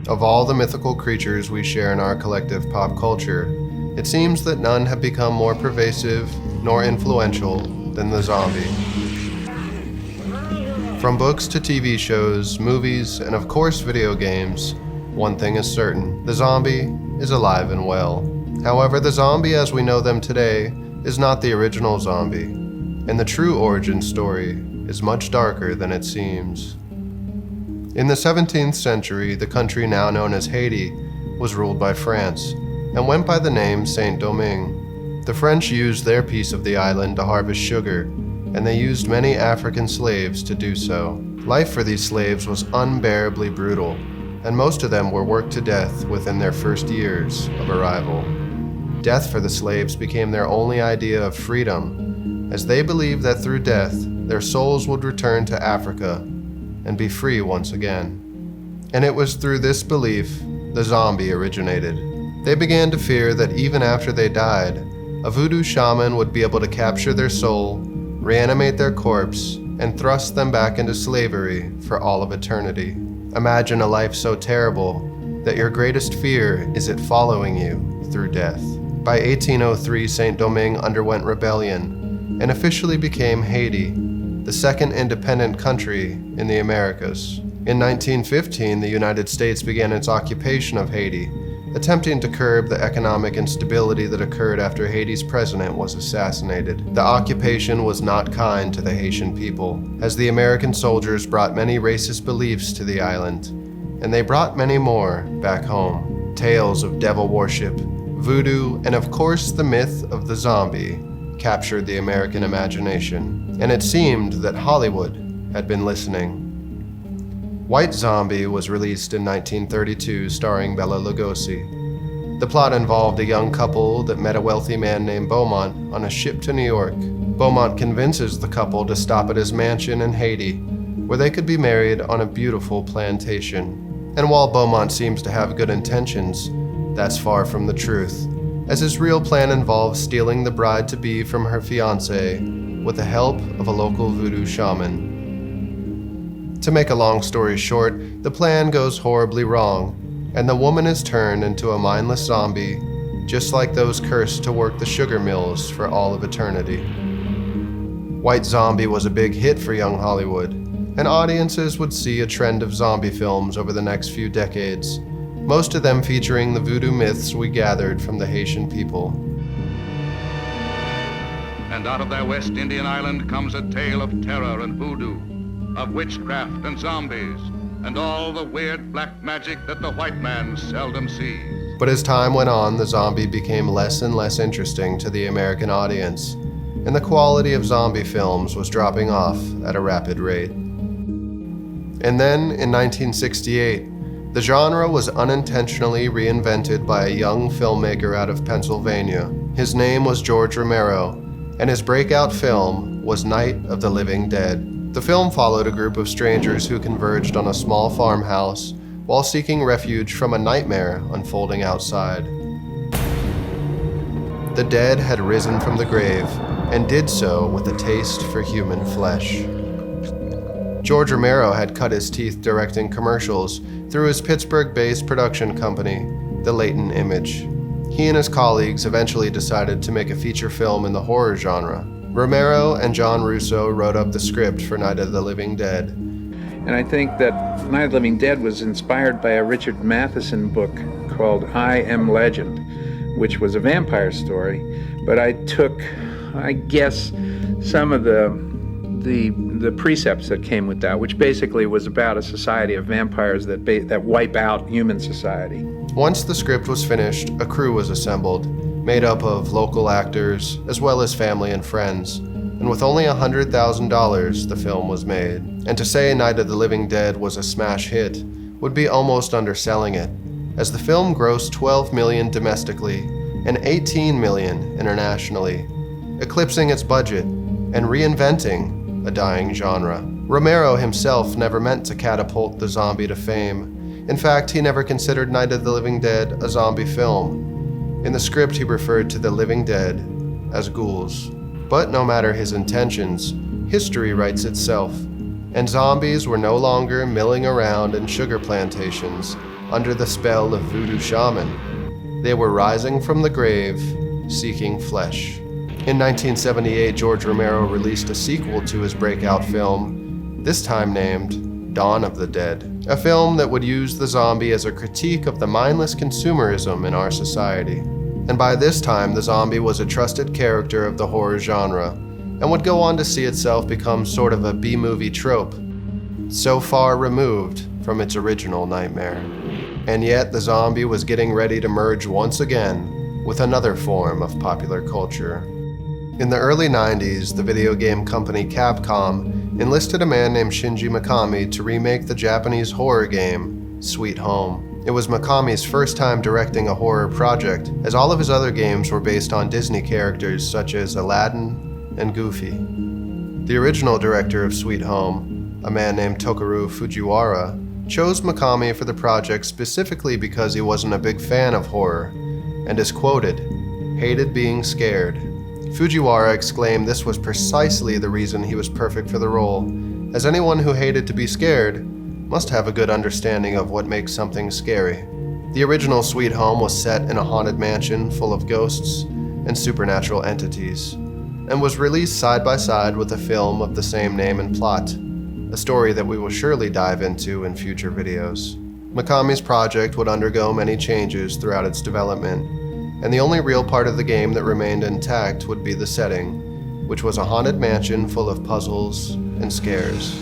Of all the mythical creatures we share in our collective pop culture, it seems that none have become more pervasive nor influential than the zombie. From books to TV shows, movies, and of course video games, one thing is certain: the zombie is alive and well. However, the zombie as we know them today is not the original zombie, and the true origin story is much darker than it seems. In the 17th century, the country now known as Haiti was ruled by France and went by the name Saint-Domingue. The French used their piece of the island to harvest sugar, and they used many African slaves to do so. Life for these slaves was unbearably brutal, and most of them were worked to death within their first years of arrival. Death for the slaves became their only idea of freedom, as they believed that through death, their souls would return to Africa and be free once again. And it was through this belief the zombie originated. They began to fear that even after they died, a voodoo shaman would be able to capture their soul, reanimate their corpse, and thrust them back into slavery for all of eternity. Imagine a life so terrible that your greatest fear is it following you through death. By 1803, Saint-Domingue underwent rebellion and officially became Haiti, the second independent country in the Americas. In 1915, the United States began its occupation of Haiti, attempting to curb the economic instability that occurred after Haiti's president was assassinated. The occupation was not kind to the Haitian people, as the American soldiers brought many racist beliefs to the island, and they brought many more back home. Tales of devil worship, voodoo, and of course the myth of the zombie captured the American imagination, and it seemed that Hollywood had been listening. White Zombie was released in 1932, starring Bela Lugosi. The plot involved a young couple that met a wealthy man named Beaumont on a ship to New York. Beaumont convinces the couple to stop at his mansion in Haiti, where they could be married on a beautiful plantation. And while Beaumont seems to have good intentions, that's far from the truth, as his real plan involves stealing the bride-to-be from her fiancé with the help of a local voodoo shaman. To make a long story short, the plan goes horribly wrong, and the woman is turned into a mindless zombie, just like those cursed to work the sugar mills for all of eternity. White Zombie was a big hit for young Hollywood, and audiences would see a trend of zombie films over the next few decades, most of them featuring the voodoo myths we gathered from the Haitian people. And out of their West Indian island comes a tale of terror and voodoo, of witchcraft and zombies, and all the weird black magic that the white man seldom sees. But as time went on, the zombie became less and less interesting to the American audience, and the quality of zombie films was dropping off at a rapid rate. And then, in 1968, the genre was unintentionally reinvented by a young filmmaker out of Pennsylvania. His name was George Romero, and his breakout film was Night of the Living Dead. The film followed a group of strangers who converged on a small farmhouse while seeking refuge from a nightmare unfolding outside. The dead had risen from the grave and did so with a taste for human flesh. George Romero had cut his teeth directing commercials through his Pittsburgh-based production company, The Leighton Image. He and his colleagues eventually decided to make a feature film in the horror genre. Romero and John Russo wrote up the script for Night of the Living Dead. And I think that Night of the Living Dead was inspired by a Richard Matheson book called I Am Legend, which was a vampire story. But I took, I guess, some of the precepts that came with that, which basically was about a society of vampires that wipe out human society. Once the script was finished, a crew was assembled, made up of local actors, as well as family and friends, and with only $100,000, the film was made. And to say Night of the Living Dead was a smash hit would be almost underselling it, as the film grossed $12 million domestically and $18 million internationally, eclipsing its budget and reinventing a dying genre. Romero himself never meant to catapult the zombie to fame. In fact, he never considered Night of the Living Dead a zombie film. In the script, he referred to the living dead as ghouls. But no matter his intentions, history writes itself, and zombies were no longer milling around in sugar plantations under the spell of voodoo shaman. They were rising from the grave, seeking flesh. In 1978, George Romero released a sequel to his breakout film, this time named Dawn of the Dead, a film that would use the zombie as a critique of the mindless consumerism in our society. And by this time, the zombie was a trusted character of the horror genre, and would go on to see itself become sort of a B-movie trope, so far removed from its original nightmare. And yet, the zombie was getting ready to merge once again with another form of popular culture. In the early 90s, the video game company Capcom enlisted a man named Shinji Mikami to remake the Japanese horror game Sweet Home. It was Mikami's first time directing a horror project, as all of his other games were based on Disney characters such as Aladdin and Goofy. The original director of Sweet Home, a man named Tokaru Fujiwara, chose Mikami for the project specifically because he wasn't a big fan of horror, and is quoted, "hated being scared." Fujiwara exclaimed this was precisely the reason he was perfect for the role, as anyone who hated to be scared must have a good understanding of what makes something scary. The original Sweet Home was set in a haunted mansion full of ghosts and supernatural entities, and was released side by side with a film of the same name and plot, a story that we will surely dive into in future videos. Mikami's project would undergo many changes throughout its development, and the only real part of the game that remained intact would be the setting, which was a haunted mansion full of puzzles and scares.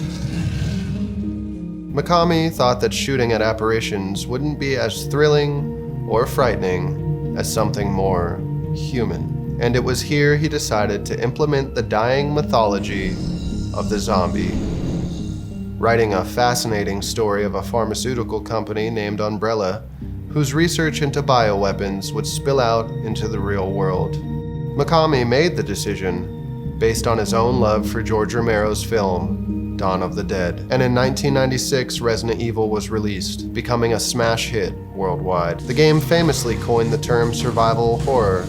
Mikami thought that shooting at apparitions wouldn't be as thrilling or frightening as something more human, and it was here he decided to implement the dying mythology of the zombie, writing a fascinating story of a pharmaceutical company named Umbrella, whose research into bioweapons would spill out into the real world. Mikami made the decision based on his own love for George Romero's film, Dawn of the Dead, and in 1996, Resident Evil was released, becoming a smash hit worldwide. The game famously coined the term survival horror,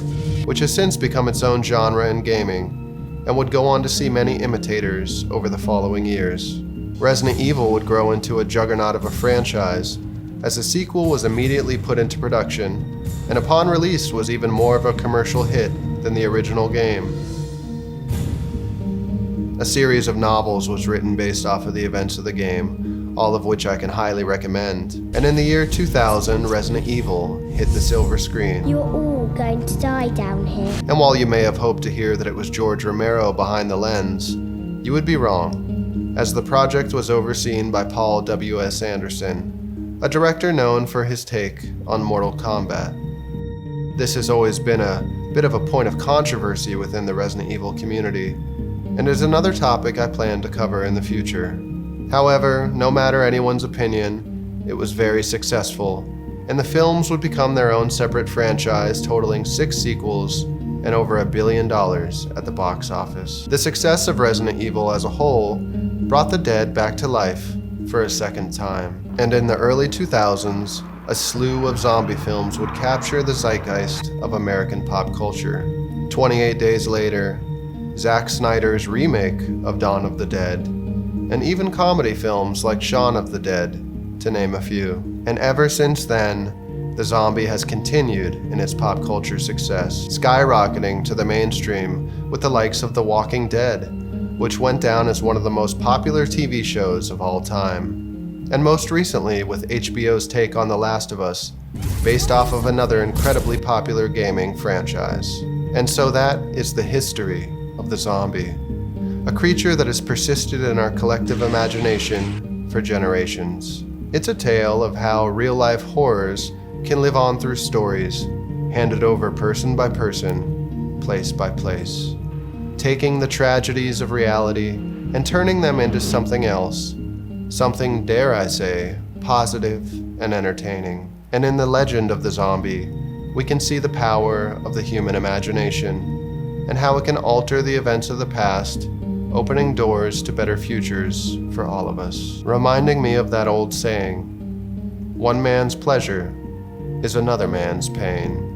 which has since become its own genre in gaming, and would go on to see many imitators over the following years. Resident Evil would grow into a juggernaut of a franchise, as a sequel was immediately put into production, and upon release was even more of a commercial hit than the original game. A series of novels was written based off of the events of the game, all of which I can highly recommend. And in the year 2000, Resident Evil hit the silver screen. You're all going to die down here. And while you may have hoped to hear that it was George Romero behind the lens, you would be wrong, as the project was overseen by Paul W.S. Anderson, a director known for his take on Mortal Kombat. This has always been a bit of a point of controversy within the Resident Evil community, and is another topic I plan to cover in the future. However, no matter anyone's opinion, it was very successful, and the films would become their own separate franchise, totaling 6 sequels and over $1 billion at the box office. The success of Resident Evil as a whole brought the dead back to life for a second time. And in the early 2000s, a slew of zombie films would capture the zeitgeist of American pop culture. 28 days later, Zack Snyder's remake of Dawn of the Dead, and even comedy films like Shaun of the Dead, to name a few. And ever since then, the zombie has continued in its pop culture success, skyrocketing to the mainstream with the likes of The Walking Dead, which went down as one of the most popular TV shows of all time. And most recently with HBO's take on The Last of Us, based off of another incredibly popular gaming franchise. And so that is the history of the zombie, a creature that has persisted in our collective imagination for generations. It's a tale of how real-life horrors can live on through stories, handed over person by person, place by place, taking the tragedies of reality and turning them into something else, something, dare I say, positive and entertaining. And in the legend of the zombie, we can see the power of the human imagination and how it can alter the events of the past, opening doors to better futures for all of us. Reminding me of that old saying, one man's pleasure is another man's pain.